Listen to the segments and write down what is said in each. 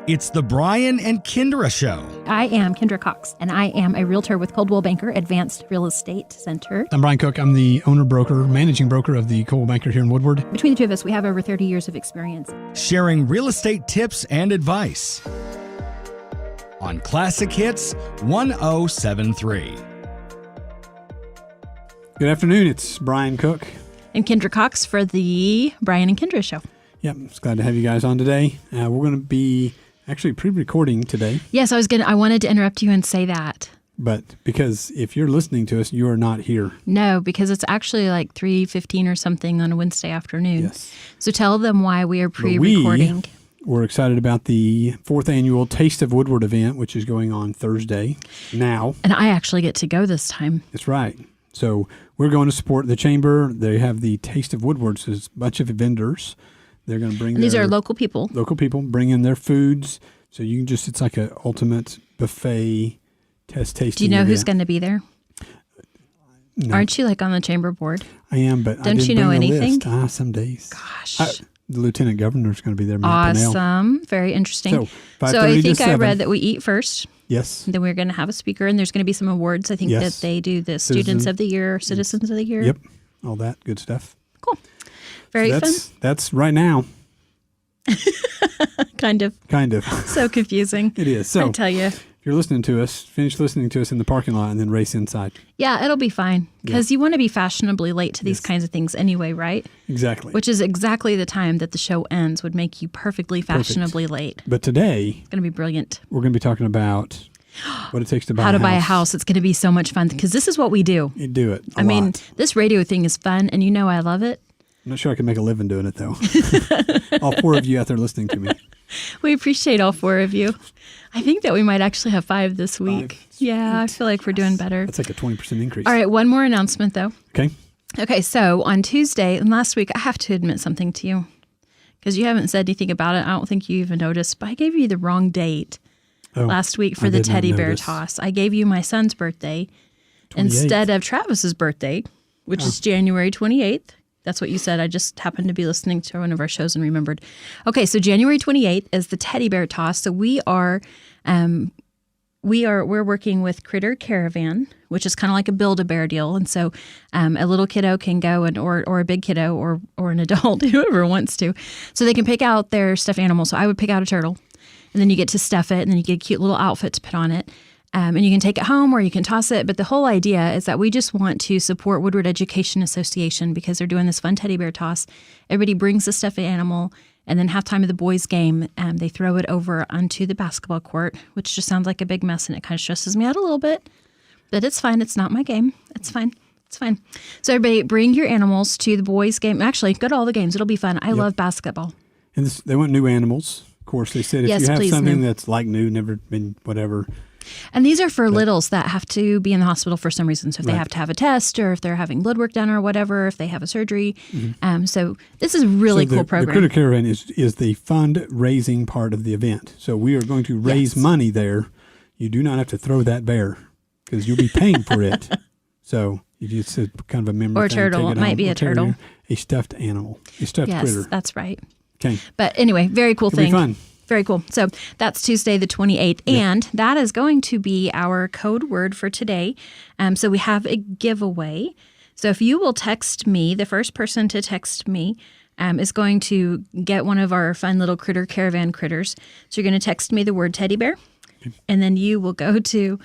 It's the Brian and Kindra Show. I am Kindra Cox, and I am a realtor with Coldwell Banker Advanced Real Estate Center. I'm Brian Cook. I'm the managing broker of the Coldwell Banker here in Woodward. Between the two of us, we have over 30 years of experience. Sharing real estate tips and advice on Classic Hits 1073. Good afternoon. It's Brian Cook. And Kindra Cox for the Brian and Kindra Show. Yep. It's glad to have you guys on today. We're going to be actually pre-recording today. Yes, I wanted to interrupt you and say that. But because if you're listening to us, you are not here. No, because it's actually like 3:15 or something on a Wednesday afternoon. Yes. So tell them why we are pre-recording. We're excited about the 4th annual Taste of Woodward event, which is going on Thursday now. And I actually get to go this time. That's right. So we're going to support the chamber. They have the Taste of Woodward, so it's a bunch of vendors. They're going to bring these are local people. Local people bring in their foods. So you can it's like an ultimate buffet tasting. Do you know event. who's going to be there? No. Aren't you like on the chamber board? I am, but don't you know anything? Some days. Gosh. The lieutenant governor is going to be there. Matt Awesome. Very interesting. So I think I read that we eat first. Yes. Then we're going to have a speaker, and there's going to be some awards. I think that they do the Students of the Year, Citizens of the Year. Yep. All that good stuff. Cool. Very fun. That's right now. Kind of. So confusing. It is. So I tell you. If you're listening to us, finish listening to us in the parking lot and then race inside. Yeah, it'll be fine. Because you want to be fashionably late to these kinds of things anyway, right? Exactly. Which is exactly the time that the show ends would make you perfectly fashionably late. But today, it's going to be brilliant. We're going to be talking about what it takes to buy how to buy a house. It's going to be so much fun because this is what we do. You do it. I mean, this radio thing is fun, and you know I love it. I'm not sure I can make a living doing it, though. All 4 of you out there listening to me. We appreciate all 4 of you. I think that we might actually have 5 this week. 5? Yeah, I feel like we're doing better. That's like a 20% increase. All right, one more announcement, though. Okay, so on Tuesday and last week, I have to admit something to you because you haven't said anything about it. I don't think you even noticed, but I gave you the wrong date last week for the teddy bear toss. I gave you my son's birthday 28th. Instead of Travis's birthday, which is January 28th. That's what you said. I just happened to be listening to one of our shows and remembered. Okay, so January 28th is the teddy bear toss. So we're working with Critter Caravan, which is kind of like a Build-A-Bear deal. And so a little kiddo can go or a big kiddo or an adult, whoever wants to. So they can pick out their stuffed animal. So I would pick out a turtle, and then you get to stuff it, and then you get a cute little outfit to put on it. And you can take it home or you can toss it. But the whole idea is that we just want to support Woodward Education Association because they're doing this fun teddy bear toss. Everybody brings a stuffed animal, and then halftime of the boys' game, they throw it over onto the basketball court, which just sounds like a big mess, and it kind of stresses me out a little bit. But it's fine. It's not my game. It's fine. It's fine. So everybody bring your animals to the boys' game. Actually, go to all the games. It'll be fun. I love basketball. And they want new animals. Of course, they said if you have something that's like new, never been whatever. And these are for littles that have to be in the hospital for some reason. So if they have to have a test or if they're having blood work done or whatever, if they have a surgery. Mm-hmm. So this is a really cool program. The Critter Caravan is the fundraising part of the event. So we are going to raise money there. You do not have to throw that bear because you'll be paying for it. So you just kind of a memory or a turtle. It might be a turtle. A stuffed animal. A stuffed critter. Yes, that's right. Okay. But anyway, very cool thing. It'll be fun. Very cool. So that's Tuesday the 28th, and that is going to be our code word for today. So we have a giveaway. So if you will text me, the first person to text me is going to get one of our fun little Critter Caravan critters. So you're going to text me the word teddy bear, and then you will go to,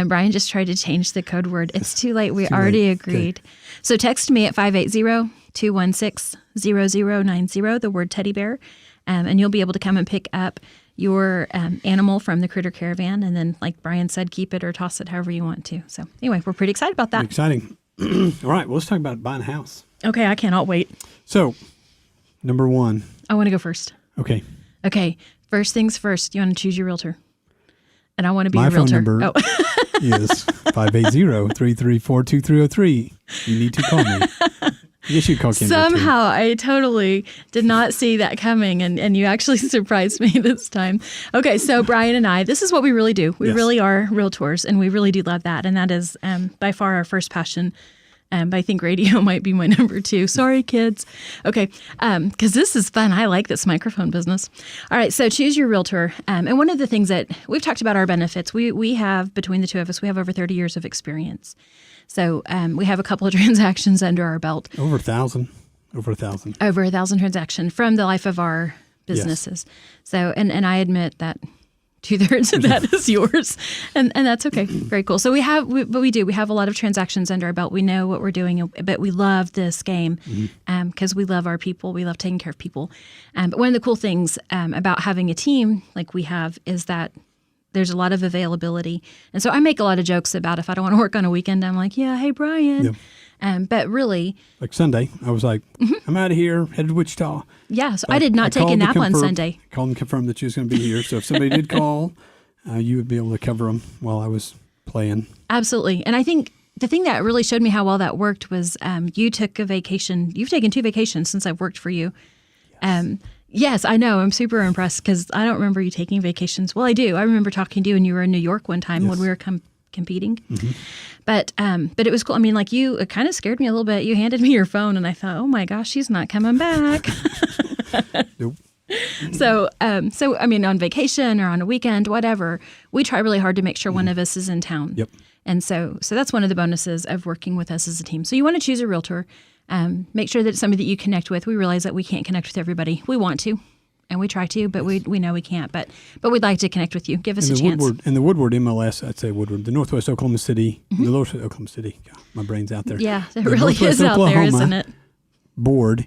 Brian just tried to change the code word. It's too late. We already agreed. Okay. So text me at 580-216-0090, the word teddy bear. And you'll be able to come and pick up your animal from the Critter Caravan. And then, like Brian said, keep it or toss it however you want to. So anyway, we're pretty excited about that. Exciting. All right, well, let's talk about buying a house. Okay, I cannot wait. So, number 1. I want to go first. Okay. First things first. You want to choose your realtor. And I want to be My a realtor. phone number is 580-334-2303. You need to call me. Yes, you call Kindra Somehow I totally did not see that coming, and you actually surprised me this time. Okay, so Brian and I, this is what we really do. We really are realtors, and we really do love that. And that is by far our first passion. I think radio might be my number 2. Sorry, kids. Okay, because this is fun. I like this microphone business. All right, so choose your realtor. And one of the things that we've talked about our benefits, we have, between the two of us, we have over 30 years of experience. So we have a couple of transactions under our belt. Over 1,000. Over 1,000. Over 1,000 transactions from the life of our businesses. Yes. So, and I admit that 2/3 of that is yours, and that's okay. Very cool. So we have a lot of transactions under our belt. We know what we're doing, but we love this game because we love our people. We love taking care of people. But one of the cool things about having a team like we have is that there's a lot of availability. And so I make a lot of jokes about if I don't want to work on a weekend, I'm like, yeah, hey, Brian. Yep. But really, like Sunday, I was like, I'm out of here, headed to Wichita. Yeah, so I did not take a nap on Sunday. Called and confirmed that you was going to be here. So if somebody did call, you would be able to cover them while I was playing. Absolutely. And I think the thing that really showed me how well that worked was you took a vacation. You've taken 2 vacations since I've worked for you. Yes. Yes, I know. I'm super impressed because I don't remember you taking vacations. Well, I do. I remember talking to you, and you were in New York one time when we were competing. Mm-hmm. But it was cool. I mean, like it kind of scared me a little bit. You handed me your phone, and I thought, oh my gosh, she's not coming back. Nope. So I mean, on vacation or on a weekend, whatever, we try really hard to make sure one of us is in town. Yep. And so that's one of the bonuses of working with us as a team. So you want to choose a realtor. Make sure that it's somebody that you connect with. We realize that we can't connect with everybody. We want to, and we try to, but we know we can't. But we'd like to connect with you. Give us a chance. The Woodward MLS, I'd say Woodward, the Northwest Oklahoma City, the Northwest Oklahoma City. God, my brain's out there. Yeah, it really is out there, isn't it? Board.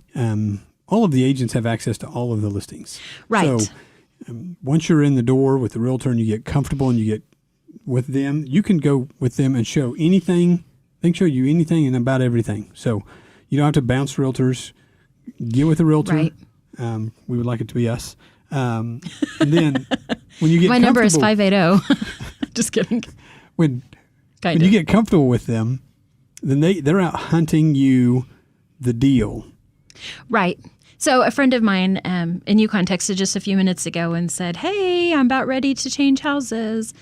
All of the agents have access to all of the listings. Right. So once you're in the door with the realtor and you get comfortable and you get with them, you can go with them and show anything. They can show you anything and about everything. So you don't have to bounce realtors. Get with a realtor. Right. We would like it to be us. And then when you get my number is 580. Just kidding. When you get comfortable with them, then they're out hunting you the deal. Right. So a friend of mine in Yukon texted just a few minutes ago and said, "Hey, I'm about ready to change houses."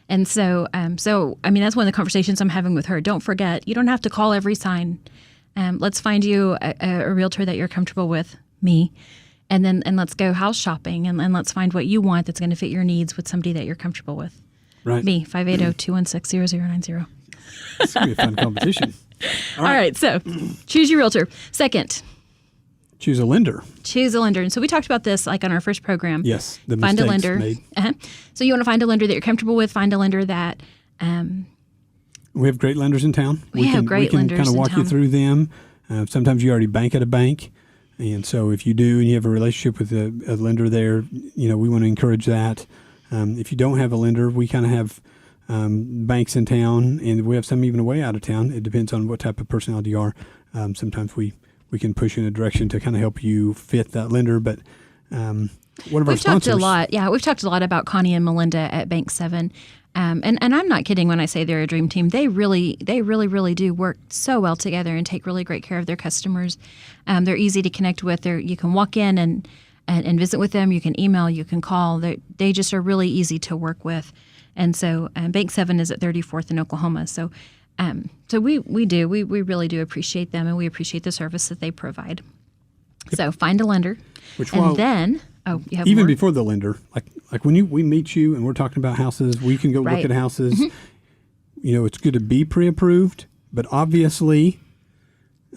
And so I mean, that's one of the conversations I'm having with her. Don't forget, you don't have to call every sign. Let's find you a realtor that you're comfortable with, me, and let's go house shopping and let's find what you want that's going to fit your needs with somebody that you're comfortable with. Right. Me, 580-216-0090. It's going to be a fun competition. All right, so choose your realtor. Second, choose a lender. Choose a lender. And so we talked about this like on our first program. Yes, the find a mistakes lender. made. So you want to find a lender that you're comfortable with. Find a lender that. We have great lenders in town. We can kind of walk you through them. Sometimes you already bank at a bank, and so if you do and you have a relationship with a lender there, we want to encourage that. If you don't have a lender, we kind of have banks in town, and we have some even way out of town. It depends on what type of personality you are. Sometimes we can push you in a direction to kind of help you fit that lender. But one of our sponsors. We've talked a lot about Connie and Melinda at Bank 7. And I'm not kidding when I say they're a dream team. They really do work so well together and take really great care of their customers. They're easy to connect with. You can walk in and visit with them. You can email. You can call. They just are really easy to work with. And so Bank 7 is at 34th in Oklahoma. So we really do appreciate them, and we appreciate the service that they provide. Yep. So find a lender, you have even more? Before the lender, like when we meet you and we're talking about houses, we can go look at houses. Mm-hmm. It's good to be pre-approved, but obviously,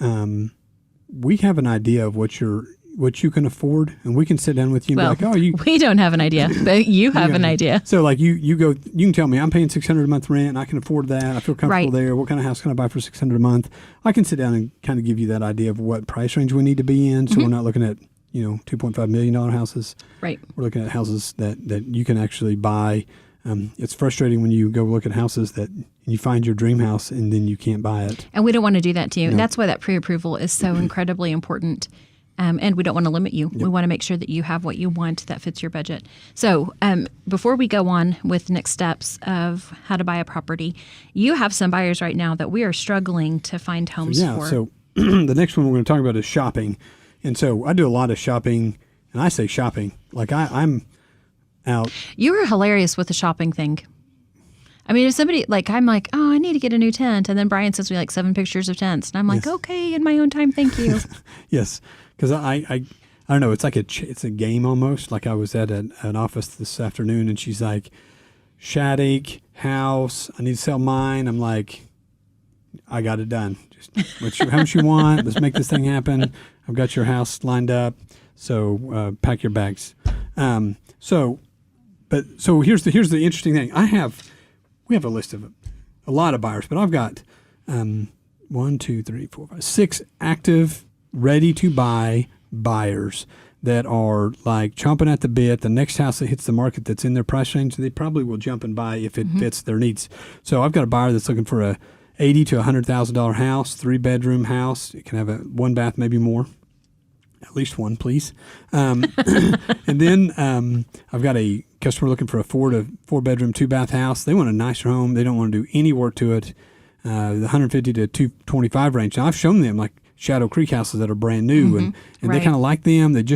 we have an idea of what you can afford, and we can sit down with you and be like, we don't have an idea, but you have an idea. So like you can tell me I'm paying $600 a month rent, and I can afford that. I feel comfortable there. What kind of house can I buy for $600 a month? I can sit down and kind of give you that idea of what price range we need to be in. So we're not looking at $2.5 million houses. Right. We're looking at houses that you can actually buy. It's frustrating when you go look at houses that you find your dream house and then you can't buy it. And we don't want to do that to you. No. And that's why that pre-approval is so incredibly important. And we don't want to limit you. Yep. We want to make sure that you have what you want that fits your budget. So before we go on with next steps of how to buy a property, you have some buyers right now that we are struggling to find homes for. So the next one we're going to talk about is shopping. And so I do a lot of shopping, and I say shopping like I'm out. You were hilarious with the shopping thing. I mean, if somebody, like, I'm like, oh, I need to get a new tent. And then Brian sends me like 7 pictures of tents. And I'm like, okay, in my own time, thank you. Yes. Because I don't know, it's like it's a game almost. Like I was at an office this afternoon and she's like, Shattuck, house, I need to sell mine. I'm like, I got it done. Just how much you want? Let's make this thing happen. I've got your house lined up. So pack your bags. So here's the interesting thing. We have a list of a lot of buyers, but I've got 1, 2, 3, 4, 5, 6 active, ready to buy buyers that are like chomping at the bit. The next house that hits the market that's in their price range, they probably will jump and buy if it fits their needs. So I've got a buyer that's looking for a $80,000 to $100,000 house, 3-bedroom house. It can have a 1 bath, maybe more. At least one, please. And then I've got a customer looking for a 4-bedroom, 2-bath house. They want a nicer home. They don't want to do any work to it. The 150 to 225 range. Now I've shown them like Shadow Creek houses that are brand new, and they kind of like them. It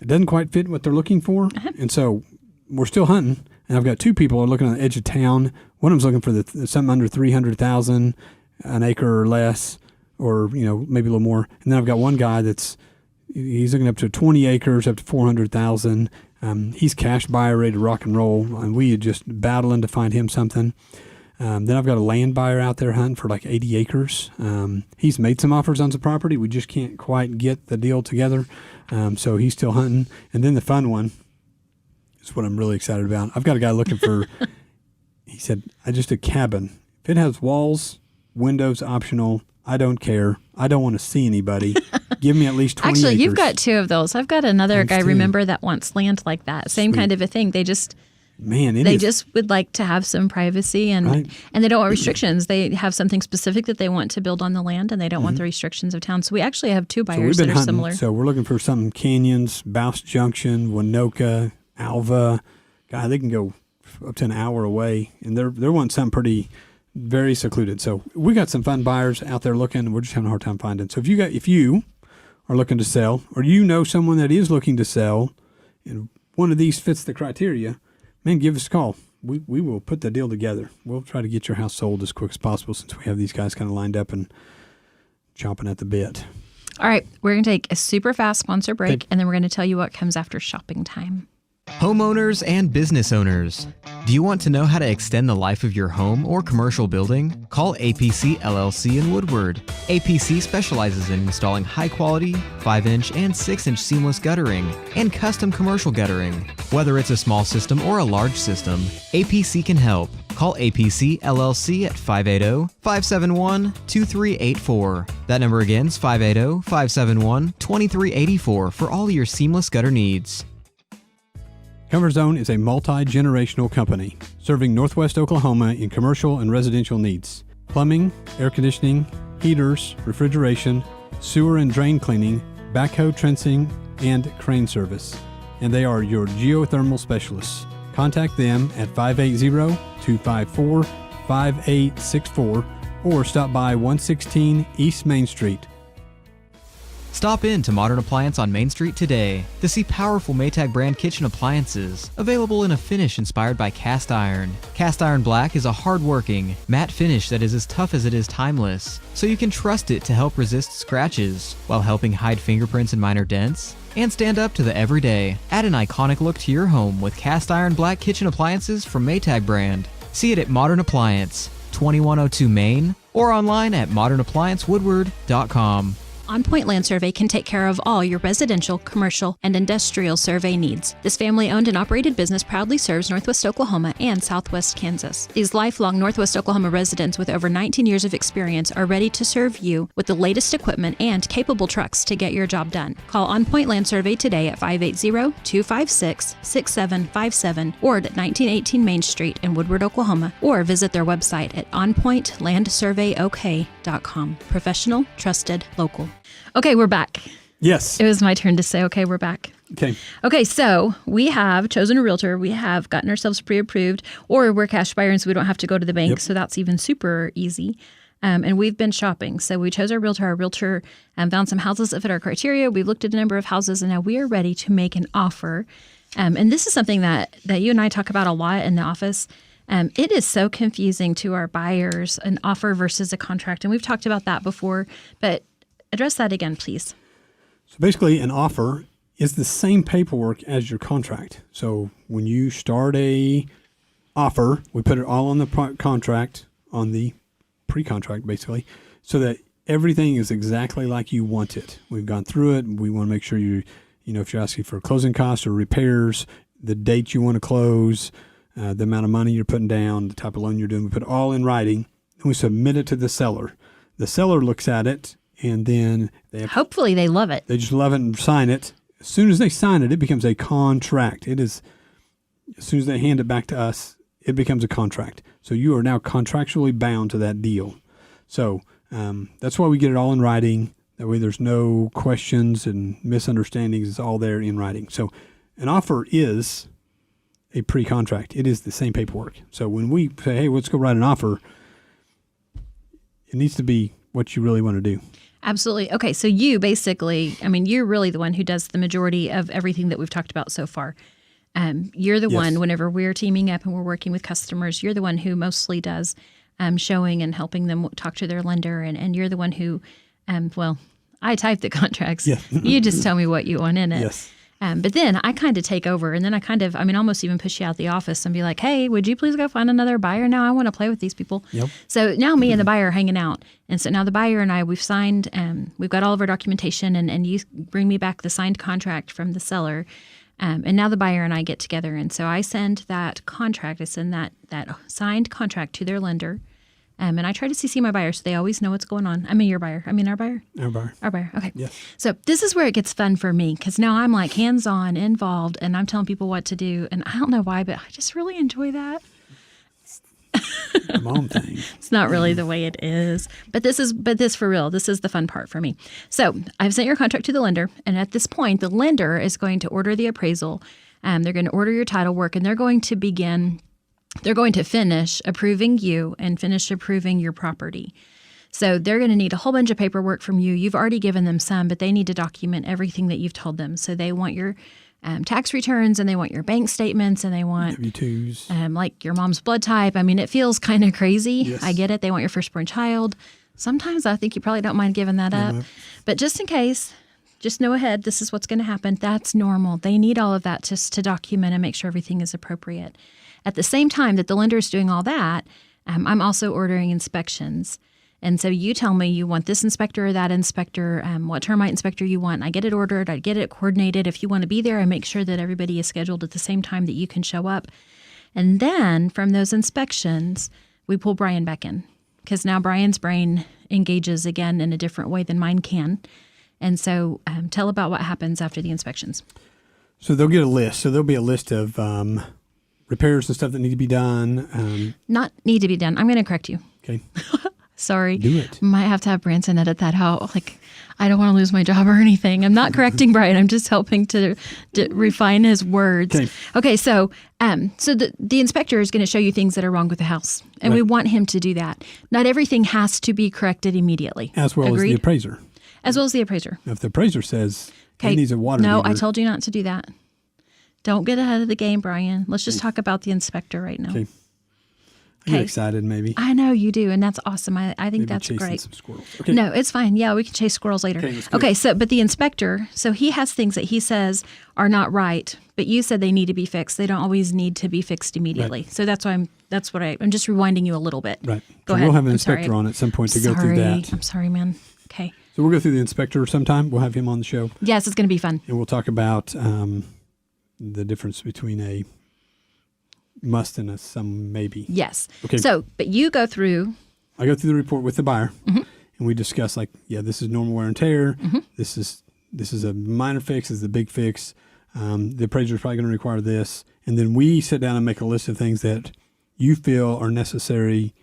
doesn't quite fit what they're looking for, and so we're still hunting. And I've got 2 people who are looking on the edge of town. One of them's looking for something under $300,000, an acre or less, or maybe a little more. And then I've got one guy he's looking up to 20 acres, up to $400,000. He's cash buyer, ready to rock and roll, and we are just battling to find him something. Then I've got a land buyer out there hunting for like 80 acres. He's made some offers on some property. We just can't quite get the deal together. So he's still hunting. And then the fun one is what I'm really excited about. I've got a guy looking for, he said, just a cabin. If it has walls, windows optional, I don't care. I don't want to see anybody. Give me at least 20 Actually, acres. you've got 2 of those. I've got another guy, remember, that wants land like that. Same kind of a thing. They just would like to have some privacy and they don't want restrictions. They have something specific that they want to build on the land, and they don't want the restrictions of town. So we actually have 2 buyers that are similar. So we're looking for something Canyons, Bouse Junction, Winoka, Alva. God, they can go up to an hour away, and they're wanting something very secluded. So we got some fun buyers out there looking. We're just having a hard time finding. So if you are looking to sell, or someone that is looking to sell, and one of these fits the criteria, man, give us a call. We will put the deal together. We'll try to get your house sold as quick as possible, since we have these guys kind of lined up and chomping at the bit. All right, we're going to take a super fast sponsor break, and then we're going to tell you what comes after shopping time. Homeowners and business owners, do you want to know how to extend the life of your home or commercial building? Call APC LLC in Woodward. APC specializes in installing high-quality 5-inch and 6-inch seamless guttering and custom commercial guttering. Whether it's a small system or a large system, APC can help. Call APC LLC at 580-571-2384. That number again is 580-571-2384 for all your seamless gutter needs. Comfort Zone is a multi-generational company serving Northwest Oklahoma in commercial and residential needs. Plumbing, air conditioning, heaters, refrigeration, sewer and drain cleaning, backhoe trencing, and crane service. And they are your geothermal specialists. Contact them at 580-254-5864 or stop by 116 East Main Street. Stop in to Modern Appliance on Main Street today to see powerful Maytag brand kitchen appliances available in a finish inspired by cast iron. Cast iron black is a hard-working, matte finish that is as tough as it is timeless, so you can trust it to help resist scratches while helping hide fingerprints and minor dents and stand up to the everyday. Add an iconic look to your home with cast iron black kitchen appliances from Maytag brand. See it at Modern Appliance, 2102 Main, or online at modernappliancewoodward.com. On Point Land Survey can take care of all your residential, commercial, and industrial survey needs. This family-owned and operated business proudly serves Northwest Oklahoma and Southwest Kansas. These lifelong Northwest Oklahoma residents with over 19 years of experience are ready to serve you with the latest equipment and capable trucks to get your job done. Call On Point Land Survey today at 580-256-6757 or at 1918 Main Street in Woodward, Oklahoma, or visit their website at onpointlandsurveyok.com. Professional, trusted, local. Okay, we're back. Yes. It was my turn to say, okay, we're back. Okay, so we have chosen a realtor. We have gotten ourselves pre-approved, or we're cash buyers, so we don't have to go to the bank. Yep. So that's even super easy. And we've been shopping. So we chose our realtor. Our realtor found some houses that fit our criteria. We've looked at a number of houses, and now we are ready to make an offer. And this is something that you and I talk about a lot in the office. It is so confusing to our buyers, an offer versus a contract. And we've talked about that before, but address that again, please. So basically, an offer is the same paperwork as your contract. So when you start a offer, we put it all on the contract, on the pre-contract basically, so that everything is exactly like you want it. We've gone through it. We want to make sure if you're asking for closing costs or repairs, the date you want to close, the amount of money you're putting down, the type of loan you're doing, we put it all in writing, and we submit it to the seller. The seller looks at it, and then hopefully they love it. They just love it and sign it. As soon as they sign it, it becomes a contract. It is, as soon as they hand it back to us, it becomes a contract. So you are now contractually bound to that deal. So that's why we get it all in writing. That way there's no questions and misunderstandings. It's all there in writing. So an offer is a pre-contract. It is the same paperwork. So when we say, hey, let's go write an offer, it needs to be what you really want to do. Absolutely. Okay, so you basically, you're really the one who does the majority of everything that we've talked about so far. You're the one, whenever we're teaming up and we're working with customers, you're the one who mostly does showing and helping them talk to their lender. And you're the one who, I type the contracts. Yeah. You just tell me what you want in it. Yes. But then I kind of take over, and then I almost even push you out the office and be like, hey, would you please go find another buyer now? I want to play with these people. Yep. So now me and the buyer are hanging out. And so now the buyer and I, we've signed, we've got all of our documentation, and you bring me back the signed contract from the seller. And now the buyer and I get together. And so I send that signed contract to their lender. And I try to CC my buyer so they always know what's going on. Your buyer. Our buyer? Our buyer. Our buyer. Okay. Yes. So this is where it gets fun for me, because now I'm like hands-on, involved, and I'm telling people what to do. And I don't know why, but I just really enjoy that. Mom thing. It's not really the way it is. But this for real, this is the fun part for me. So I've sent your contract to the lender. And at this point, the lender is going to order the appraisal. They're going to order your title work, and they're going to finish approving you and finish approving your property. So they're going to need a whole bunch of paperwork from you. You've already given them some, but they need to document everything that you've told them. So they want your tax returns, and they want your bank statements, and they want W-2s. like your mom's blood type. It feels kind of crazy. Yes. I get it. They want your firstborn child. Sometimes I think you probably don't mind giving that up. But just in case, just know ahead, this is what's going to happen. That's normal. They need all of that just to document and make sure everything is appropriate. At the same time that the lender is doing all that, I'm also ordering inspections. And so you tell me you want this inspector or that inspector, what termite inspector you want. I get it ordered. I get it coordinated. If you want to be there, I make sure that everybody is scheduled at the same time that you can show up. And then from those inspections, we pull Brian back in, because now Brian's brain engages again in a different way than mine can. And so tell about what happens after the inspections. So they'll get a list. So there'll be a list of repairs and stuff that need to be done. Not need to be done. I'm going to correct you. Okay. Sorry. Do it. Might have to have Branson edit that out. I don't want to lose my job or anything. I'm not correcting Brian. I'm just helping to refine his words. Okay. So the inspector is going to show you things that are wrong with the house, and we want him to do that. Not everything has to be corrected immediately. As well as the appraiser. As well as the appraiser. Now, if the appraiser says he needs a water No, meter, I told you not to do that. Don't get ahead of the game, Brian. Let's just talk about the inspector right now. Okay. I get excited, maybe. I know you do, and that's awesome. I think Maybe that's chasing great. some squirrels. Okay. No, it's fine. Yeah, we can chase squirrels later. Okay, but the inspector, so he has things that he says are not right, but you said they need to be fixed. They don't always need to be fixed immediately. Right. So that's why I'm just rewinding you a little bit. Right. Go ahead. We'll have an inspector on at some point to go through that. I'm sorry, man. Okay. So we'll go through the inspector sometime. We'll have him on the show. Yes, it's going to be fun. And we'll talk about the difference between a must and a some maybe. Yes. Okay. So, but you go through. I go through the report with the buyer, and we discuss this is normal wear and tear. Mm-hmm. This is a minor fix. This is a big fix. The appraiser is probably going to require this, and then we sit down and make a list of things that you feel are necessary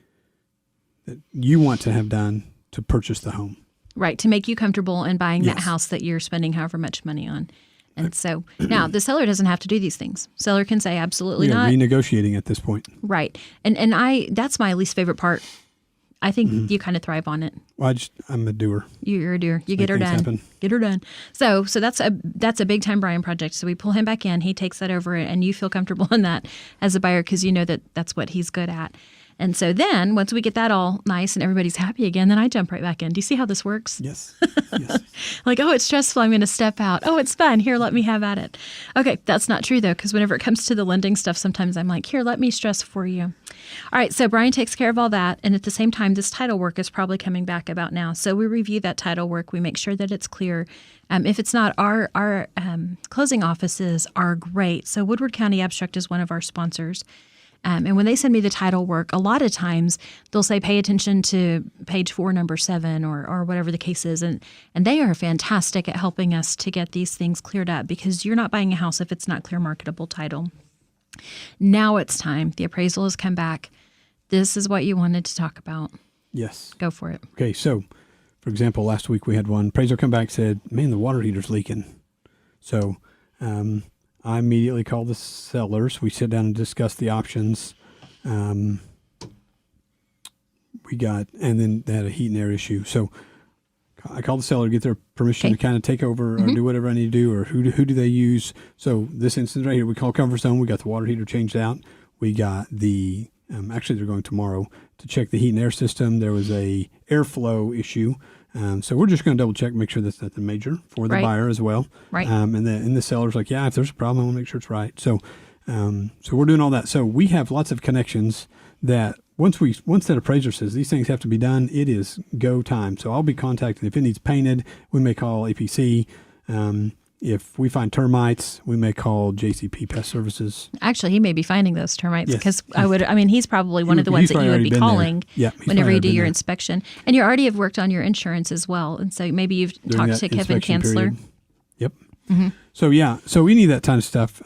that you want to have done to purchase the home. Right, to make you comfortable in buying that house that you're spending however much money on. And so now the seller doesn't have to do these things. Seller can say absolutely not. Renegotiating at this point. Right. And that's my least favorite part. I think you kind of thrive on it. Well, I'm a doer. You're a doer. You get her things done. happen. Get her done. So that's a big time Brian project. So we pull him back in. He takes that over, and you feel comfortable in that as a buyer because you know that that's what he's good at. And so then once we get that all nice and everybody's happy again, then I jump right back in. Do you see how this works? Yes. Yes. Like, oh, it's stressful. I'm going to step out. Oh, it's fun. Here, let me have at it. Okay, that's not true, though, because whenever it comes to the lending stuff, sometimes I'm like, here, let me stress for you. All right, so Brian takes care of all that. And at the same time, this title work is probably coming back about now. So we review that title work. We make sure that it's clear. If it's not, our closing offices are great. So Woodward County Abstract is one of our sponsors. And when they send me the title work, a lot of times they'll say, pay attention to page 4, number 7, or whatever the case is. And they are fantastic at helping us to get these things cleared up because you're not buying a house if it's not clear marketable title. Now it's time. The appraisal has come back. This is what you wanted to talk about. Yes. Go for it. Okay, so, for example, last week we had one appraiser come back and said, man, the water heater's leaking. So I immediately called the sellers. We sit down and discuss the options. And then they had a heat and air issue. So I called the seller to get their permission to kind of take over or do whatever I need to do, or who do they use. So this instance right here, we call Comfort Zone. We got the water heater changed out. We got the, actually they're going tomorrow to check the heat and air system. There was a airflow issue. So we're just going to double check, make sure that's nothing major for the buyer as well. Right. And the seller's like, yeah, if there's a problem, I want to make sure it's right. So we're doing all that. So we have lots of connections that once that appraiser says these things have to be done, it is go time. So I'll be contacted if it needs painted. We may call APC. If we find termites, we may call JCP Pest Services. Actually, he may be finding those termites because yes. He's probably one of the ones that you would be calling whenever you do your inspection. And you already have worked on your insurance as well. And so maybe you've talked to Kevin Kanzler. Period. Yep. Mm-hmm. So we need that kind of stuff.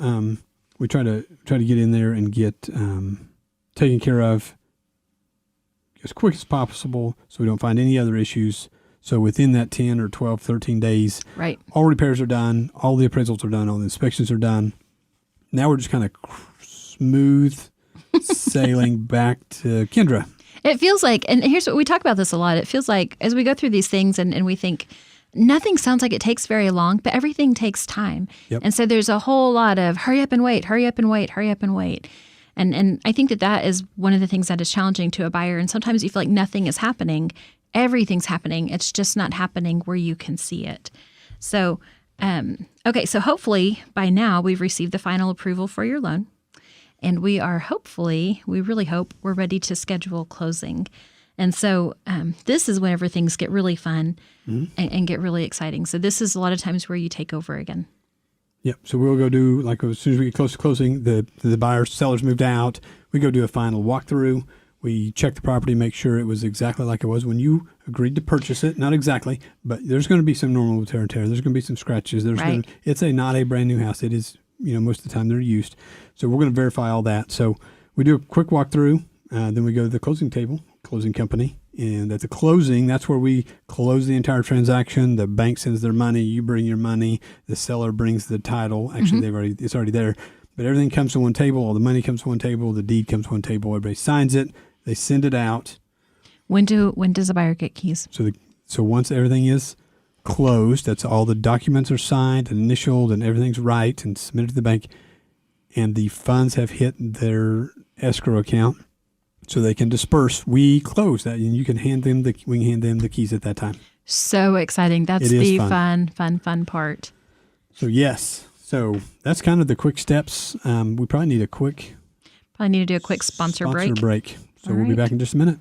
We try to get in there and get taken care of as quick as possible so we don't find any other issues. So within that 10 or 12, 13 days, all repairs are done, all the appraisals are done, all the inspections are done. Now we're just kind of smooth sailing back to Kindra. It feels like, and here's what we talk about this a lot, it feels like as we go through these things and we think, nothing sounds like it takes very long, but everything takes time. Yep. And so there's a whole lot of hurry up and wait, hurry up and wait, hurry up and wait. And I think that is one of the things that is challenging to a buyer. And sometimes you feel like nothing is happening. Everything's happening. It's just not happening where you can see it. So, so hopefully by now we've received the final approval for your loan. And we really hope we're ready to schedule closing. And so this is whenever things get really fun and get really exciting. So this is a lot of times where you take over again. Yep. So we'll go do, like as soon as we get close to closing, the buyers, sellers moved out. We go do a final walkthrough. We check the property, make sure it was exactly like it was when you agreed to purchase it. Not exactly, but there's going to be some normal tear and tear. There's going to be some scratches. It's not a brand new house. It is, most of the time they're used. So we're going to verify all that. So we do a quick walkthrough. Then we go to the closing table, closing company. And at the closing, that's where we close the entire transaction. The bank sends their money. You bring your money. The seller brings the title. Actually, it's already there. But everything comes to one table. All the money comes to one table. The deed comes to one table. Everybody signs it. They send it out. When does a buyer get keys? So once everything is closed, that's all the documents are signed and initialed and everything's right and submitted to the bank, and the funds have hit their escrow account, so they can disperse. We close that, and we can hand them the keys at that time. So exciting! That's the fun part. So yes, so that's kind of the quick steps. We probably need to do a quick sponsor break. So we'll be back in just a minute.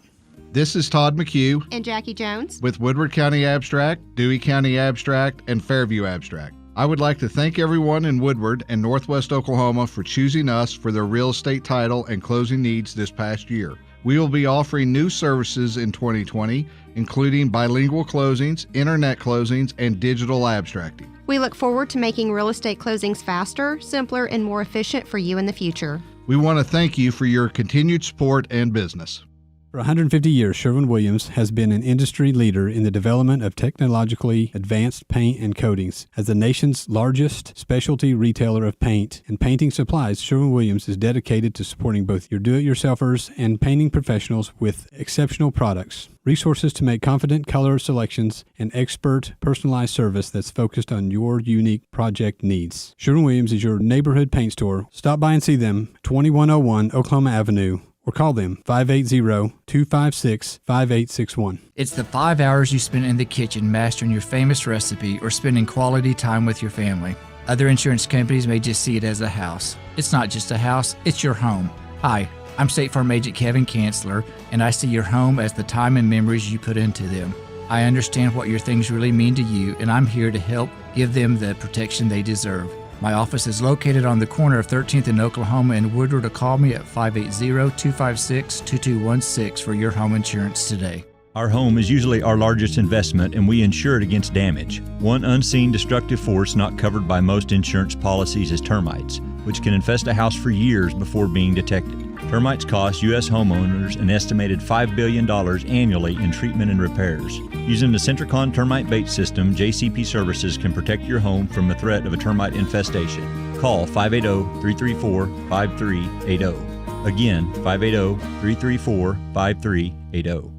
This is Todd McHugh and Jackie Jones with Woodward County Abstract, Dewey County Abstract, and Fairview Abstract. I would like to thank everyone in Woodward and Northwest Oklahoma for choosing us for their real estate title and closing needs this past year. We will be offering new services in 2020, including bilingual closings, internet closings, and digital abstracting. We look forward to making real estate closings faster, simpler, and more efficient for you in the future. We want to thank you for your continued support and business. For 150 years, Sherwin-Williams has been an industry leader in the development of technologically advanced paint and coatings. As the nation's largest specialty retailer of paint and painting supplies, Sherwin-Williams is dedicated to supporting both your do-it-yourselfers and painting professionals with exceptional products, resources to make confident color selections, and expert personalized service that's focused on your unique project needs. Sherwin-Williams is your neighborhood paint store. Stop by and see them, 2101 Oklahoma Avenue, or call them 580-256-5861. It's the 5 hours you spend in the kitchen mastering your famous recipe or spending quality time with your family. Other insurance companies may just see it as a house. It's not just a house, it's your home. Hi, I'm State Farm Agent Kevin Kanzler, and I see your home as the time and memories you put into them. I understand what your things really mean to you, and I'm here to help give them the protection they deserve. My office is located on the corner of 13th and Oklahoma and Woodward, or call me at 580-256-2216 for your home insurance today. Our home is usually our largest investment, and we insure it against damage. One unseen destructive force not covered by most insurance policies is termites, which can infest a house for years before being detected. Termites cost U.S. homeowners an estimated $5 billion annually in treatment and repairs. Using the Centricon termite bait system, JCP Services can protect your home from the threat of a termite infestation. Call 580-334-5380. Again, 580-334-5380.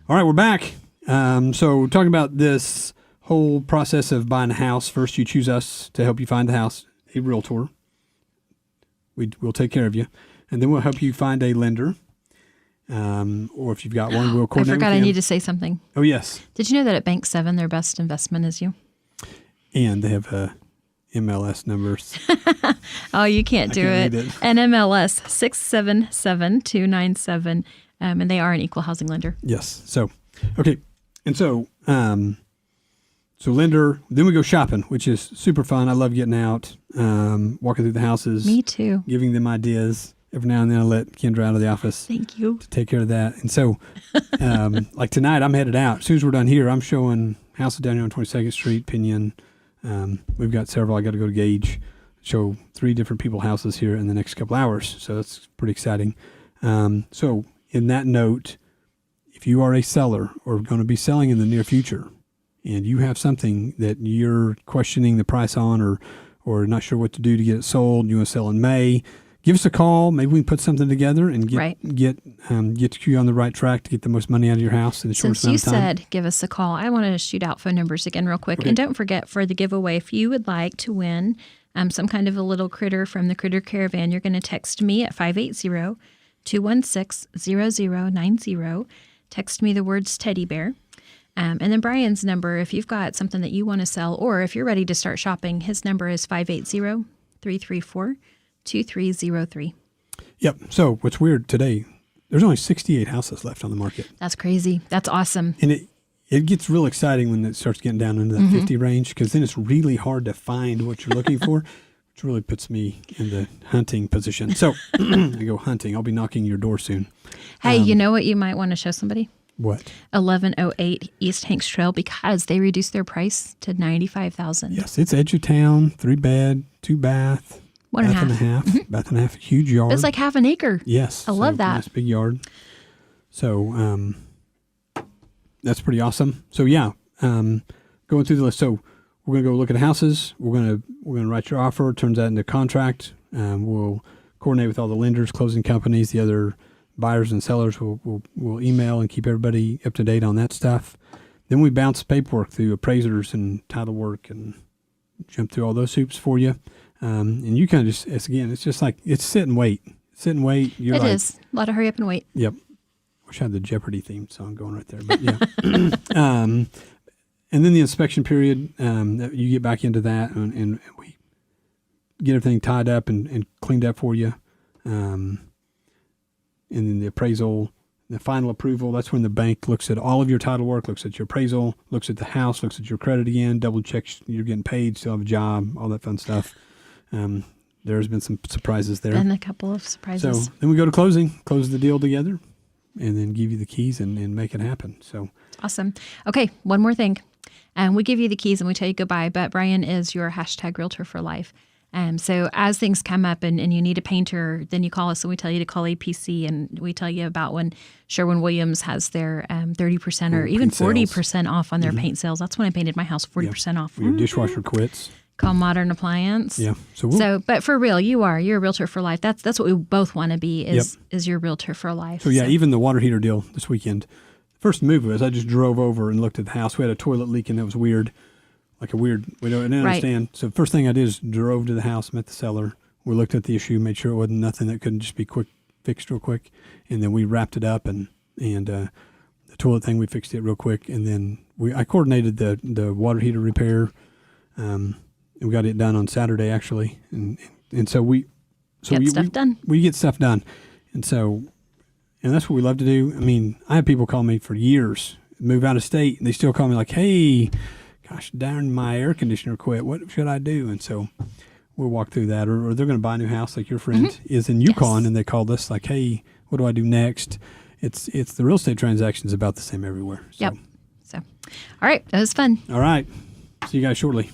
All right, we're back. So talking about this whole process of buying a house. First, you choose us to help you find the house, a realtor. We'll take care of you. And then we'll help you find a lender. Or if you've got one, we'll coordinate. I forgot with you. I need to say something. Oh, yes. Did you know that at Bank 7, their best investment is you? And they have MLS numbers. Oh, you can't do read it. it. NMLS 677297. And they are an equal housing lender. Yes. So, okay. And so lender, then we go shopping, which is super fun. I love getting out, walking through the houses. Me too. Giving them ideas. Every now and then I let Kendra out of the office. Thank you. To take care of that. And so, like tonight, I'm headed out. As soon as we're done here, I'm showing houses down here on 22nd Street, Pinion. We've got several. I got to go to Gage, show 3 different people houses here in the next couple hours. So that's pretty exciting. So in that note, if you are a seller or going to be selling in the near future, and you have something that you're questioning the price on or not sure what to do to get it sold, you want to sell in May, give us a call. Maybe we can put something together and get you on the right track to get the most money out of your house in the shortest amount of time. Since you said give us a call, I want to shoot out phone numbers again real quick. Okay. And don't forget, for the giveaway, if you would like to win some kind of a little critter from the Critter Caravan, you're going to text me at 580-216-0090. Text me the words teddy bear. And then Brian's number, if you've got something that you want to sell, or if you're ready to start shopping, his number is 580-334-2303. Yep. So what's weird today, there's only 68 houses left on the market. That's crazy. That's awesome. And it gets real exciting when it starts getting down into that 50 range, because then it's really hard to find what you're looking for, which really puts me in the hunting position. So I go hunting. I'll be knocking your door soon. Hey, you know what you might want to show somebody? What? 1108 East Hanks Trail, because they reduced their price to $95,000. Yes, it's edge of town, 3 bed, 2 bath, One and a half. Bath and a half, huge yard. It's like half an acre. Yes. I love that. Nice big yard. So that's pretty awesome. So yeah, going through the list. So we're gonna go look at houses. We're gonna write your offer. Turns that into contract. We'll coordinate with all the lenders, closing companies, the other buyers and sellers. We'll email and keep everybody up to date on that stuff. Then we bounce paperwork through appraisers and title work and jump through all those hoops for you. And you kind of just, it's just like, it's sit and wait. Sit and wait. It is. A lot of hurry up and wait. Yep. Wish I had the Jeopardy theme song going right there. But yeah. And then the inspection period, you get back into that and we get everything tied up and cleaned up for you. And then the appraisal, the final approval, that's when the bank looks at all of your title work, looks at your appraisal, looks at the house, looks at your credit again, double checks you're getting paid, still have a job, all that fun stuff. There's been some surprises there. And a couple of surprises. So then we go to closing, close the deal together, and then give you the keys and make it happen. So awesome. Okay, one more thing. We give you the keys and we tell you goodbye, but Brian is your #realtor for life. So as things come up and you need a painter, then you call us and we tell you to call APC, and we tell you about when Sherwin-Williams has their 30% or even 40% off on their paint sales. That's when I painted my house, 40% off. Your dishwasher quits. Call Modern Appliance. Yeah. But for real, you're a realtor for life. That's what we both want to be is your realtor for life. So even the water heater deal this weekend. First move was I just drove over and looked at the house. We had a toilet leak and that was weird. We didn't understand. So first thing I did is drove to the house, met the seller. We looked at the issue, made sure it wasn't nothing that couldn't just be fixed real quick. And then we wrapped it up and the toilet thing, we fixed it real quick. And then I coordinated the water heater repair. We got it done on Saturday actually. And so we get stuff done. We get stuff done. And that's what we love to do. I mean, I have people call me for years, move out of state, and they still call me like, hey, gosh darn, my air conditioner quit. What should I do? And so we'll walk through that. Or they're going to buy a new house like your friend is in Yukon, and they called us like, hey, what do I do next? It's the real estate transactions about the same everywhere. So. Yep. So, all right. That was fun. All right. See you guys shortly.